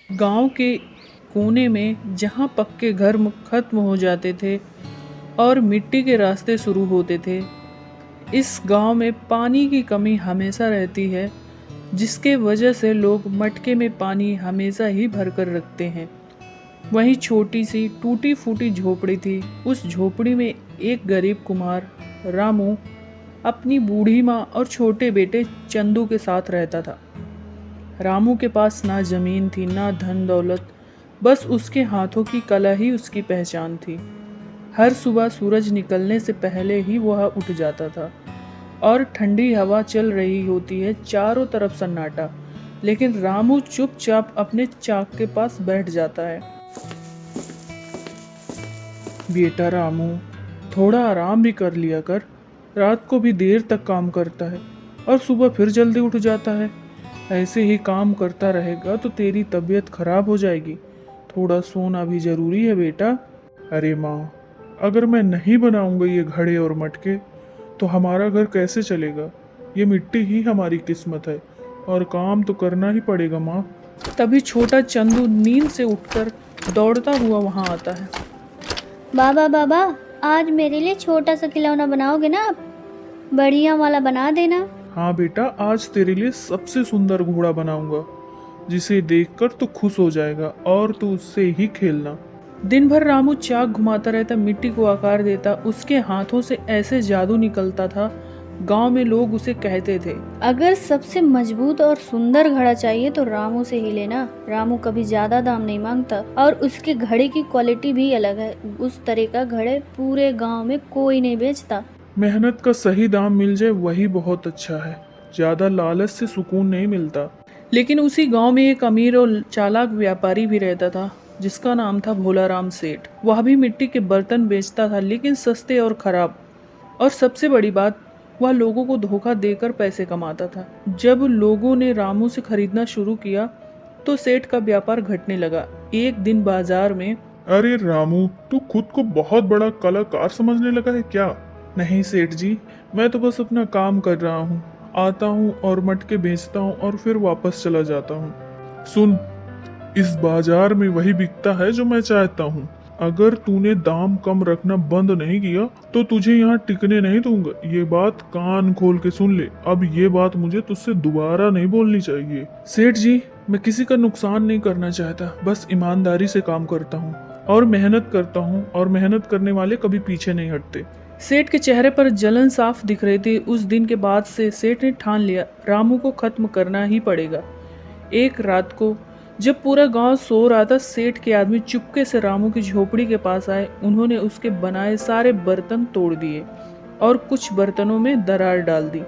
गांव के कोने में जहां पक्के घर खत्म हो जाते थे और मिट्टी के रास्ते शुरू होते थे, इस गांव में पानी की कमी हमेशा रहती है, जिसके वजह से लोग मटके में पानी हमेशा ही भर कर रखते हैं। वहीं छोटी सी टूटी फूटी झोपड़ी थी। उस झोपड़ी में एक गरीब कुम्हार रामू अपनी बूढ़ी माँ और छोटे बेटे चंदू के साथ रहता था। रामू के पास ना जमीन थी ना धन दौलत, बस उसके हाथों की कला ही उसकी पहचान थी। हर सुबह सूरज निकलने से पहले ही वह उठ जाता था और ठंडी हवा चल रही होती है, चारों तरफ सन्नाटा, लेकिन रामू चुपचाप अपने चाक के पास बैठ जाता है। बेटा रामू, थोड़ा आराम भी कर लिया कर। रात को भी देर तक काम करता है और सुबह फिर जल्दी उठ जाता है। ऐसे ही काम करता रहेगा तो तेरी तबीयत खराब हो जाएगी। थोड़ा सोना भी जरूरी है बेटा। अरे माँ, अगर मैं नहीं बनाऊंगा ये घड़े और मटके तो हमारा घर कैसे चलेगा? ये मिट्टी ही हमारी किस्मत है और काम तो करना ही पड़ेगा माँ। तभी छोटा चंदू नींद से उठकर दौड़ता हुआ वहां आता है। बाबा बाबा, आज मेरे लिए छोटा सा खिलौना बनाओगे ना आप? बढ़िया वाला बना देना। हाँ बेटा, आज तेरे लिए सबसे सुंदर घोड़ा बनाऊंगा, जिसे देखकर तू खुश हो जाएगा और तू उससे ही खेलना। दिन भर रामू चाक घुमाता रहता, मिट्टी को आकार देता। उसके हाथों से ऐसे जादू निकलता था, गांव में लोग उसे कहते थे, अगर सबसे मजबूत और सुंदर घड़ा चाहिए तो रामू से ही लेना। रामू कभी ज्यादा दाम नहीं मांगता और उसके घड़े की क्वालिटी भी अलग है। उस तरह का घड़े पूरे गांव में कोई नहीं बेचता। मेहनत का सही दाम मिल जाए वही बहुत अच्छा है। ज्यादा लालच से सुकून नहीं मिलता। लेकिन उसी गांव में एक अमीर और चालाक व्यापारी भी रहता था, जिसका नाम था भोलाराम सेठ। वह भी मिट्टी के बर्तन बेचता था, लेकिन सस्ते और खराब। और सबसे बड़ी बात, वह लोगों को धोखा देकर पैसे कमाता था। जब लोगों ने रामू से खरीदना शुरू किया तो सेठ का व्यापार घटने लगा। एक दिन बाजार में, अरे रामू, तू खुद को बहुत बड़ा कलाकार समझने लगा है क्या? नहीं सेठ जी, मैं तो बस अपना काम कर रहा हूँ। आता हूँ और मटके बेचता हूँ और फिर वापस चला जाता हूँ। सुन, इस बाजार में वही बिकता है जो मैं चाहता हूँ। अगर तूने दाम कम रखना बंद नहीं किया तो तुझे यहाँ टिकने नहीं दूंगा। ये बात कान खोल के सुन ले। अब ये बात मुझे तुझसे दोबारा नहीं बोलनी चाहिए। सेठ जी, मैं किसी का नुकसान नहीं करना चाहता, बस ईमानदारी से काम करता हूँ और मेहनत करता हूँ, और मेहनत करने वाले कभी पीछे नहीं हटते। सेठ के चेहरे पर जलन साफ दिख रही थी। उस दिन के बाद से सेठ ने ठान लिया, रामू को खत्म करना ही पड़ेगा। एक रात को जब पूरा गांव सो रहा था, सेठ के आदमी चुपके से रामू की झोपड़ी के पास आए। उन्होंने उसके बनाए सारे बर्तन तोड़ दिए और कुछ बर्तनों में दरार डाल दी।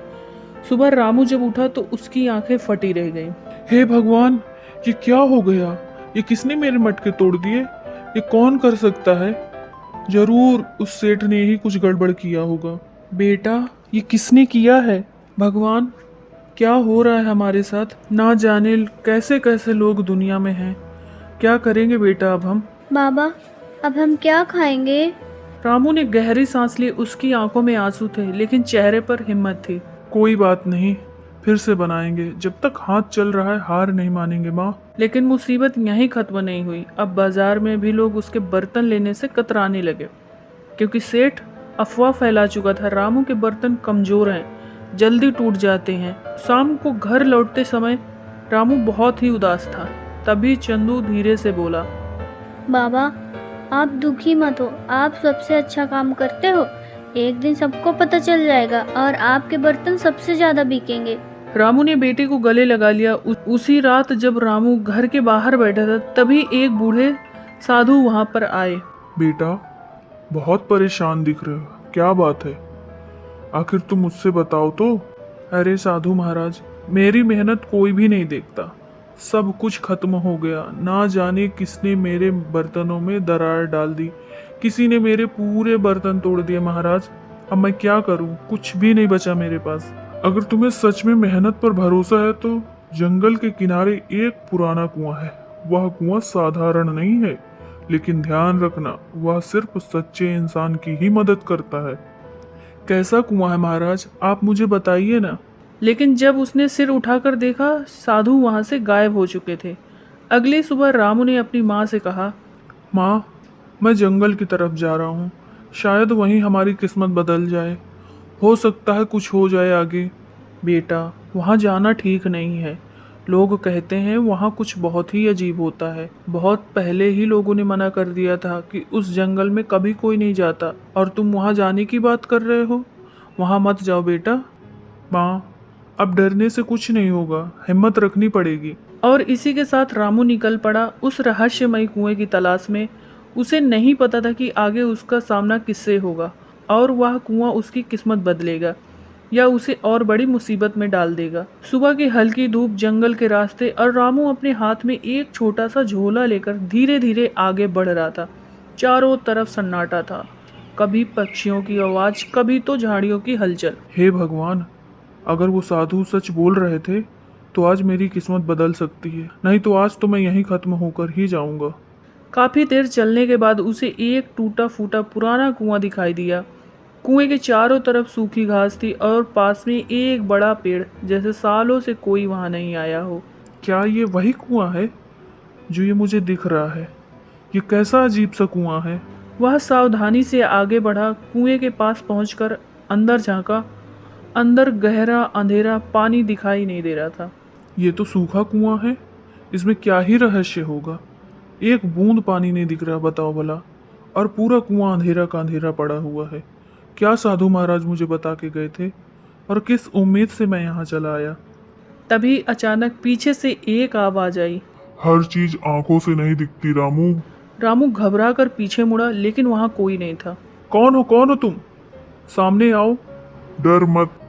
सुबह रामू जब उठा तो उसकी आंखें फटी रह गईं। हे भगवान, ये क्या हो गया? ये किसने मेरे मटके तोड़ दिए? ये कौन कर सकता है? जरूर उस सेठ ने ही कुछ गड़बड़ किया होगा। बेटा, ये किसने किया है? भगवान, क्या हो रहा है हमारे साथ? ना जाने कैसे कैसे लोग दुनिया में हैं। क्या करेंगे बेटा अब हम? बाबा, अब हम क्या खाएंगे? रामू ने गहरी सांस ली। उसकी आंखों में आंसू थे, लेकिन चेहरे पर हिम्मत थी। कोई बात नहीं, फिर से बनाएंगे। जब तक हाथ चल रहा है हार नहीं मानेंगे माँ। लेकिन मुसीबत यहीं खत्म नहीं हुई। अब बाजार में भी लोग उसके बर्तन लेने से कतराने लगे, क्योंकि सेठ अफवाह फैला चुका था, रामू के बर्तन कमजोर हैं, जल्दी टूट जाते हैं। शाम को घर लौटते समय रामू बहुत ही उदास था। तभी चंदू धीरे से बोला, बाबा, आप दुखी मत हो। आप सबसे अच्छा काम करते हो। एक दिन सबको पता चल जाएगा और आपके बर्तन सबसे ज्यादा बिकेंगे। रामू ने बेटे को गले लगा लिया। उसी रात जब रामू घर के बाहर बैठा था, तभी एक बूढ़े साधु वहां पर आए। बेटा, बहुत परेशान दिख रहे हो, क्या बात है? आखिर तुम मुझसे बताओ तो। अरे साधु महाराज, मेरी मेहनत कोई भी नहीं देखता। सब कुछ खत्म हो गया। ना जाने किसने मेरे बर्तनों में दरार डाल दी। किसी ने मेरे पूरे बर्तन तोड़ दिए महाराज। अब मैं क्या करूं? कुछ भी नहीं बचा मेरे पास। अगर तुम्हें सच में मेहनत पर भरोसा है तो जंगल के किनारे एक पुराना कुआं है। वह कुआं साधारण नहीं है, लेकिन ध्यान रखना, वह सिर्फ सच्चे इंसान की ही मदद करता है। कैसा कुआं है महाराज? आप मुझे बताइए ना। लेकिन जब उसने सिर उठाकर देखा, साधु वहां से गायब हो चुके थे। अगली सुबह रामू ने अपनी माँ से कहा, माँ, मैं जंगल की तरफ जा रहा हूँ। शायद वहीं हमारी किस्मत बदल जाए। हो सकता है कुछ हो जाए आगे। बेटा, वहाँ जाना ठीक नहीं है। लोग कहते हैं वहाँ कुछ बहुत ही अजीब होता है। बहुत पहले ही लोगों ने मना कर दिया था कि उस जंगल में कभी कोई नहीं जाता, और तुम वहाँ जाने की बात कर रहे हो। वहाँ मत जाओ बेटा। माँ, अब डरने से कुछ नहीं होगा, हिम्मत रखनी पड़ेगी। और इसी के साथ रामू निकल पड़ा उस रहस्यमयी कुएं की तलाश में। उसे नहीं पता था कि आगे उसका सामना किससे होगा, और वह कुआं उसकी किस्मत बदलेगा या उसे और बड़ी मुसीबत में डाल देगा। सुबह की हल्की धूप, जंगल के रास्ते, और रामू अपने हाथ में एक छोटा सा झोला लेकर धीरे धीरे आगे बढ़ रहा था। चारों तरफ सन्नाटा था, कभी पक्षियों की आवाज, कभी तो झाड़ियों की हलचल। हे भगवान, अगर वो साधु सच बोल रहे थे तो आज मेरी किस्मत बदल सकती है, नहीं तो आज तो मैं यहीं खत्म होकर ही जाऊंगा। काफी देर चलने के बाद उसे एक टूटा फूटा पुराना कुआं दिखाई दिया। कुएं के चारों तरफ सूखी घास थी और पास में एक बड़ा पेड़, जैसे सालों से कोई वहां नहीं आया हो। क्या ये वही कुआं है जो ये मुझे दिख रहा है? ये कैसा अजीब सा कुआं है। वह सावधानी से आगे बढ़ा, कुएं के पास पहुंचकर अंदर झांका। अंदर गहरा अंधेरा, पानी दिखाई नहीं दे रहा था। ये तो सूखा कुआं है, इसमें क्या ही रहस्य होगा। एक बूंद पानी नहीं दिख रहा, बताओ भला। और पूरा कुआं अंधेरा का अंधेरा पड़ा हुआ है। क्या साधु महाराज मुझे बता के गए थे, और किस उम्मीद से मैं यहाँ चला आया। तभी अचानक पीछे से एक आवाज आई। हर चीज आंखों से नहीं दिखती रामू। रामू घबरा कर पीछे मुड़ा, लेकिन वहां कोई नहीं था। कौन हो तुम? सामने आओ। डर मत,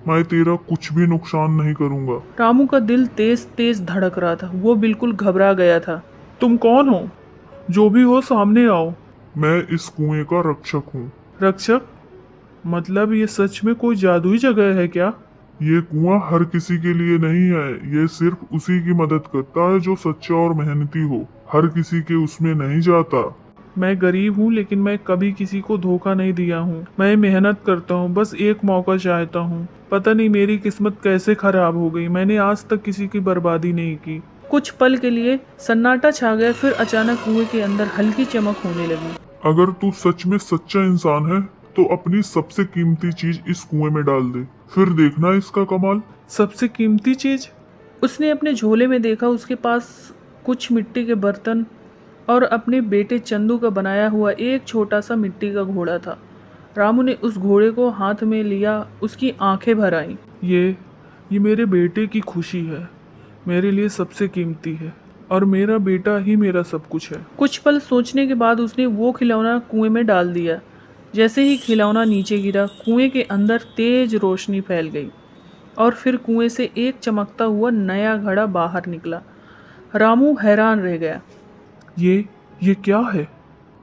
मैं तेरा कुछ भी नुकसान नहीं करूंगा। रामू का दिल तेज तेज धड़क रहा था। वो बिल्कुल घबरा गया था। तुम कौन हो? जो भी हो सामने आओ। मैं इस कुएं का रक्षक हूँ। रक्षक? मतलब ये सच में कोई जादुई जगह है क्या? ये कुआं हर किसी के लिए नहीं है, ये सिर्फ उसी की मदद करता है जो सच्चा और मेहनती हो। हर किसी के उसमें नहीं जाता। मैं गरीब हूँ, लेकिन मैं कभी किसी को धोखा नहीं दिया हूँ। मैं मेहनत करता हूँ, बस एक मौका चाहता हूँ। पता नहीं मेरी किस्मत कैसे खराब हो गई। मैंने आज तक किसी की बर्बादी नहीं की। कुछ पल के लिए सन्नाटा छा गया, फिर अचानक कुएं के अंदर हल्की चमक होने लगी। अगर तू सच में सच्चा इंसान है तो अपनी सबसे कीमती चीज इस कुएं में डाल दे, फिर देखना इसका कमाल। सबसे कीमती चीज? उसने अपने झोले में देखा। उसके पास कुछ मिट्टी के बर्तन और अपने बेटे चंदू का बनाया हुआ एक छोटा सा मिट्टी का घोड़ा था। रामू ने उस घोड़े को हाथ में लिया। उसकी आंखें भर आईं। ये मेरे बेटे की खुशी है, मेरे लिए सबसे कीमती है, और मेरा बेटा ही मेरा सब कुछ है। कुछ पल सोचने के बाद उसने वो खिलौना कुएं में डाल दिया। जैसे ही खिलौना नीचे गिरा, कुएं के अंदर तेज रोशनी फैल गई, और फिर कुएं से एक चमकता हुआ नया घड़ा बाहर निकला। रामू हैरान रह गया। ये क्या है?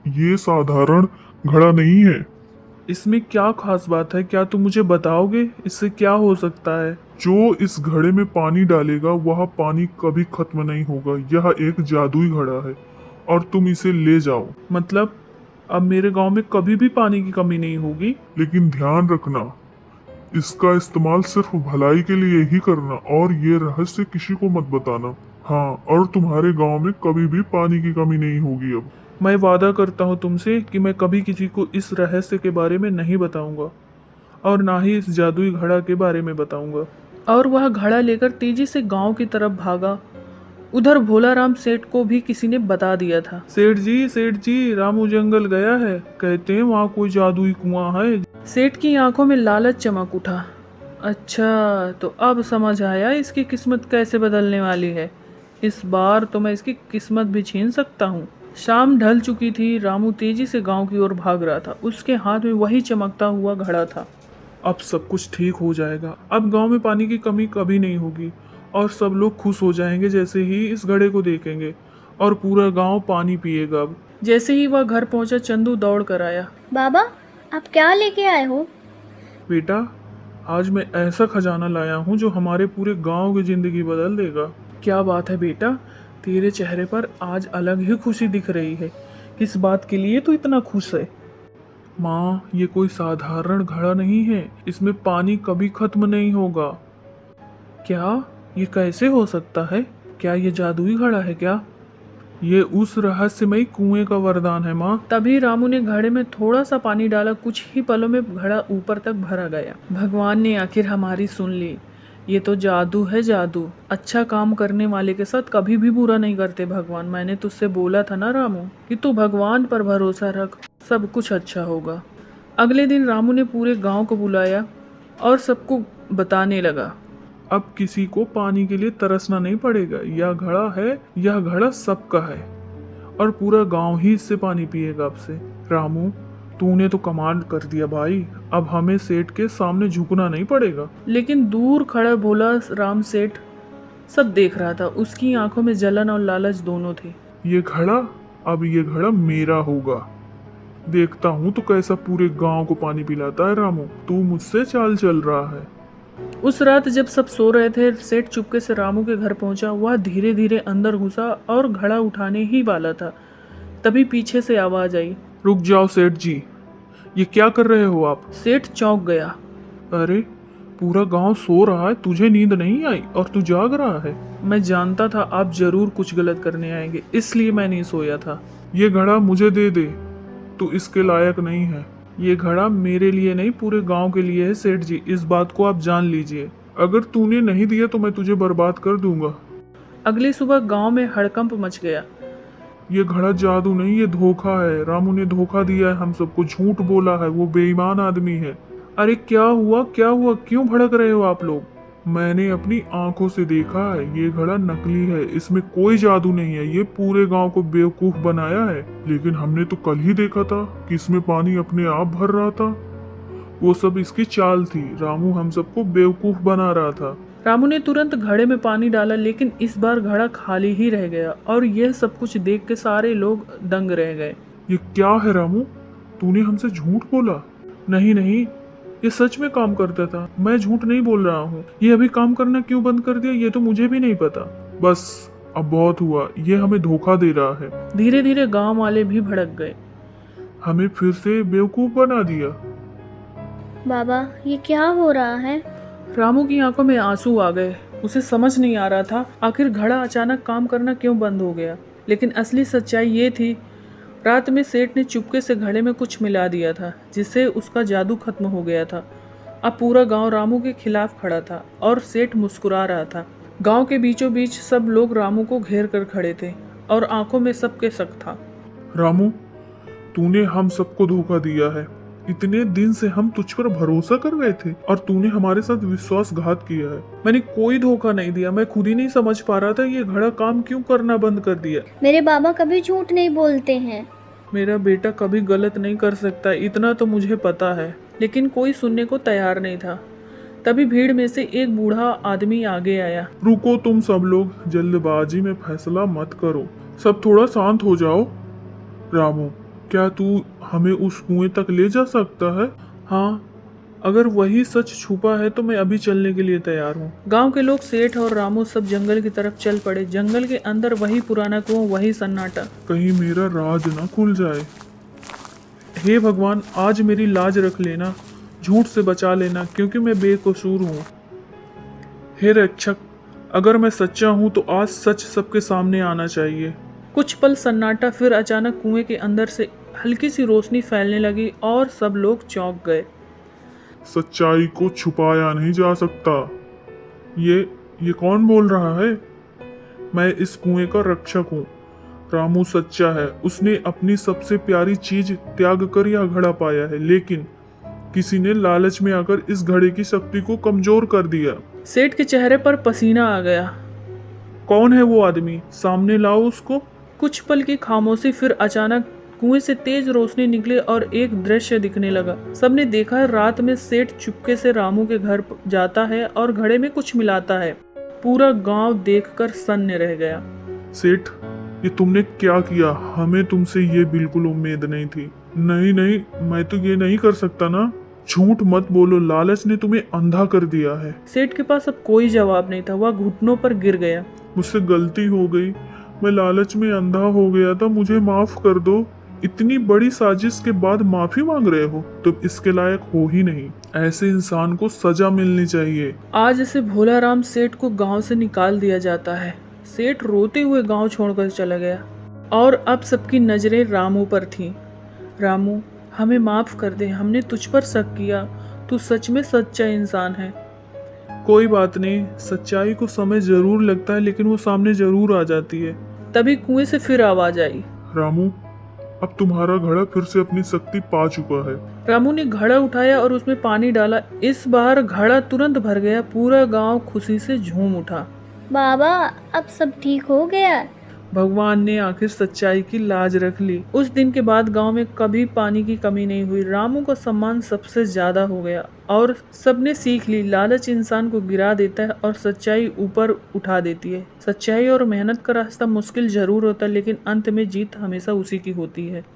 ये साधारण घड़ा नहीं है। इसमें क्या खास बात है? क्या तुम मुझे बताओगे इससे क्या हो सकता है? जो इस घड़े में पानी डालेगा वह पानी कभी खत्म नहीं होगा। यह एक जादुई घड़ा है और तुम इसे ले जाओ। मतलब अब मेरे गांव में कभी भी पानी की कमी नहीं होगी? लेकिन ध्यान रखना, इसका इस्तेमाल सिर्फ भलाई के लिए ही करना, और ये रहस्य किसी को मत बताना। हाँ, और तुम्हारे गांव में कभी भी पानी की कमी नहीं होगी अब। मैं वादा करता हूँ तुमसे कि मैं कभी किसी को इस रहस्य के बारे में नहीं बताऊंगा, और ना ही इस जादुई घड़ा के बारे में बताऊंगा। और वह घड़ा लेकर तेजी से गांव की तरफ भागा। उधर भोलाराम सेठ को भी किसी ने बता दिया था। सेठ जी, रामू जंगल गया है, कहते हैं वहाँ कोई जादुई कुआं है। सेठ की आंखों में लालच चमक उठा। अच्छा, तो अब समझ आया इसकी किस्मत कैसे बदलने वाली है। इस बार तो मैं इसकी किस्मत भी छीन सकता हूँ। शाम ढल चुकी थी। रामू तेजी से गांव की ओर भाग रहा था। उसके हाथ में वही चमकता हुआ घड़ा था। अब सब कुछ ठीक हो जाएगा। अब गांव में पानी की कमी कभी नहीं होगी, और सब लोग खुश हो जाएंगे जैसे ही इस घड़े को देखेंगे, और पूरा गांव पानी पिएगा। अब जैसे ही वह घर पहुंचा, चंदू दौड़ कर आया। बाबा, आप क्या लेके आए हो? बेटा, आज मैं ऐसा खजाना लाया हूँ जो हमारे पूरे गांव की जिंदगी बदल देगा। क्या बात है बेटा, तेरे चेहरे पर आज अलग ही खुशी दिख रही है। किस बात के लिए तू इतना खुश है? माँ, ये कोई साधारण घड़ा नहीं है, इसमें पानी कभी खत्म नहीं होगा। क्या? ये कैसे हो सकता है? क्या ये जादुई घड़ा है क्या? ये उस रहस्यमयी कुएं का वरदान है माँ। तभी रामू ने घड़े में थोड़ा सा पानी डाला, कुछ ही पलों में घड़ा ऊपर तक भरा गया। भगवान ने आखिर हमारी सुन ली। ये तो जादू है, जादू। अच्छा काम करने वाले के साथ कभी भी बुरा नहीं करते भगवान। मैंने तुझसे बोला था ना रामू कि तू भगवान पर भरोसा रख, सब कुछ अच्छा होगा। अगले दिन रामू ने पूरे गांव को बुलाया और सबको बताने लगा। अब किसी को पानी के लिए तरसना नहीं पड़ेगा। यह घड़ा है, यह घड़ा सबका है और पूरा गांव ही इससे पानी पिएगा अब से। रामू, तूने तो कमाल कर दिया भाई। अब हमें सेठ के सामने झुकना नहीं पड़ेगा। लेकिन दूर खड़ा भोला राम सेठ सब देख रहा था। उसकी आंखों में जलन और लालच दोनों थे। ये घड़ा, अब ये घड़ा मेरा होगा। देखता हूँ तो कैसा पूरे गांव को पानी पिलाता है रामू। तू मुझसे चाल चल रहा है। उस रात जब सब सो रहे थे, सेठ चुपके से रामू के घर पहुंचा। वह धीरे धीरे अंदर घुसा और घड़ा उठाने ही वाला था, तभी पीछे से आवाज आई। रुक जाओ सेठ जी, ये क्या कर रहे हो आप? सेठ चौंक गया। अरे, पूरा गांव सो रहा है, तुझे नींद नहीं आई और तू जाग रहा है? मैं जानता था आप जरूर कुछ गलत करने आएंगे, इसलिए मैं नहीं सोया था। ये घड़ा मुझे दे दे, तू इसके लायक नहीं है। ये घड़ा मेरे लिए नहीं, पूरे गांव के लिए है सेठ जी, इस बात को आप जान लीजिए। अगर तूने नहीं दिया तो मैं तुझे बर्बाद कर दूंगा। अगली सुबह गांव में हड़कंप मच गया। ये घड़ा जादू नहीं, ये धोखा है। रामू ने धोखा दिया है हम सबको, झूठ बोला है, वो बेईमान आदमी है। अरे क्या हुआ, क्या हुआ, क्यों भड़क रहे हो आप लोग? मैंने अपनी आंखों से देखा है, ये घड़ा नकली है, इसमें कोई जादू नहीं है। ये पूरे गांव को बेवकूफ बनाया है। लेकिन हमने तो कल ही देखा था कि इसमें पानी अपने आप भर रहा था। वो सब इसकी चाल थी। रामू हम सबको बेवकूफ बना रहा था। रामू ने तुरंत घड़े में पानी डाला, लेकिन इस बार घड़ा खाली ही रह गया और यह सब कुछ देख के सारे लोग दंग रह गए। ये क्या है रामू, तूने हमसे झूठ बोला? नहीं नहीं, ये सच में काम करता था, मैं झूठ नहीं बोल रहा हूँ। ये अभी काम करना क्यों बंद कर दिया ये तो मुझे भी नहीं पता। बस अब बहुत हुआ, ये हमें धोखा दे रहा है। धीरे धीरे गांव वाले भी भड़क गए। हमें फिर से बेवकूफ बना दिया। बाबा, ये क्या हो रहा है? रामू की आंखों में आंसू आ गए। उसे समझ नहीं आ रहा था आखिर घड़ा अचानक काम करना क्यों बंद हो गया। लेकिन असली सच्चाई ये थी, रात में सेठ ने चुपके से घड़े में कुछ मिला दिया था, जिससे उसका जादू खत्म हो गया था। अब पूरा गांव रामू के खिलाफ खड़ा था और सेठ मुस्कुरा रहा था। गांव के बीचों बीच सब लोग रामू को घेर कर खड़े थे और आंखों में सबके शक था। रामू, तूने हम सबको धोखा दिया है। इतने दिन से हम तुझ पर भरोसा कर रहे थे और तूने हमारे साथ विश्वासघात किया है। मैंने कोई धोखा नहीं दिया, मैं खुद ही नहीं समझ पा रहा था ये घड़ा काम क्यों करना बंद कर दिया। मेरे बाबा कभी झूठ नहीं बोलते हैं। मेरा बेटा कभी गलत नहीं कर सकता, इतना तो मुझे पता है। लेकिन कोई सुनने को तैयार नहीं था। तभी भीड़ में से एक बूढ़ा आदमी आगे आया। रुको तुम सब लोग, जल्दबाजी में फैसला मत करो, सब थोड़ा शांत हो जाओ। रामू, क्या तू हमें उस कुएं तक ले जा सकता है? हाँ, अगर वही सच छुपा है तो मैं अभी चलने के लिए तैयार हूँ। गांव के लोग सेठ और रामू सब जंगल की तरफ चल पड़े। जंगल के अंदर वही पुराना कुआं, वही सन्नाटा। कहीं मेरा राज ना खुल जाए। हे भगवान, आज मेरी लाज रख लेना, झूठ से बचा लेना, क्योंकि मैं बेकसूर हूँ। हे रक्षक, अगर मैं सच्चा हूँ तो आज सच सबके सामने आना चाहिए। कुछ पल सन्नाटा, फिर अचानक कुएं के अंदर से हल्की सी रोशनी फैलने लगी और सब लोग चौंक गए। सच्चाई को छुपाया नहीं जा सकता। ये कौन बोल रहा है? मैं इस कुएं का रक्षक हूँ। रामू सच्चा है, उसने अपनी सबसे प्यारी चीज त्याग कर यह घड़ा पाया है, लेकिन किसी ने लालच में आकर इस घड़े की शक्ति को कमजोर कर दिया। सेठ के चेहरे पर पसीना आ गया। कौन है वो आदमी? सामने लाओ उसको। कुछ पल की खामोशी, फिर अचानक कुएं से तेज रोशनी निकली और एक दृश्य दिखने लगा। सबने देखा, रात में सेठ चुपके से रामू के घर जाता है और घड़े में कुछ मिलाता है। पूरा गांव देखकर सन्न रह गया। सेठ, ये तुमने क्या किया? हमें तुमसे ये बिल्कुल उम्मीद नहीं थी। नहीं नहीं, मैं तो ये नहीं कर सकता ना। झूठ मत बोलो, लालच ने तुम्हें अंधा कर दिया है। सेठ के पास अब कोई जवाब नहीं था। वह घुटनों पर गिर गया। मुझसे गलती हो गई, मैं लालच में अंधा हो गया था, मुझे माफ कर दो। इतनी बड़ी साजिश के बाद माफी मांग रहे हो? तुम इसके लायक हो ही नहीं। ऐसे इंसान को सजा मिलनी चाहिए। आज से भोलाराम सेठ को गांव से निकाल दिया जाता है। सेठ रोते हुए गांव छोड़कर चला गया। और अब सबकी नज़रें रामू पर थीं। रामू, हमें माफ़ कर दे, हमने तुझ पर शक किया, तू सच में सच्चा इंसान है। कोई बात नहीं, सच्चाई को समय जरूर लगता है लेकिन वो सामने जरूर आ जाती है। तभी कुएं से फिर आवाज़ आई। रामू, अब तुम्हारा घड़ा फिर से अपनी शक्ति पा चुका है। रामू ने घड़ा उठाया और उसमें पानी डाला। इस बार घड़ा तुरंत भर गया। पूरा गांव खुशी से झूम उठा। बाबा, अब सब ठीक हो गया। भगवान ने आखिर सच्चाई की लाज रख ली। उस दिन के बाद गांव में कभी पानी की कमी नहीं हुई। रामू का सम्मान सबसे ज्यादा हो गया और सबने सीख ली, लालच इंसान को गिरा देता है और सच्चाई ऊपर उठा देती है। सच्चाई और मेहनत का रास्ता मुश्किल जरूर होता है लेकिन अंत में जीत हमेशा उसी की होती है।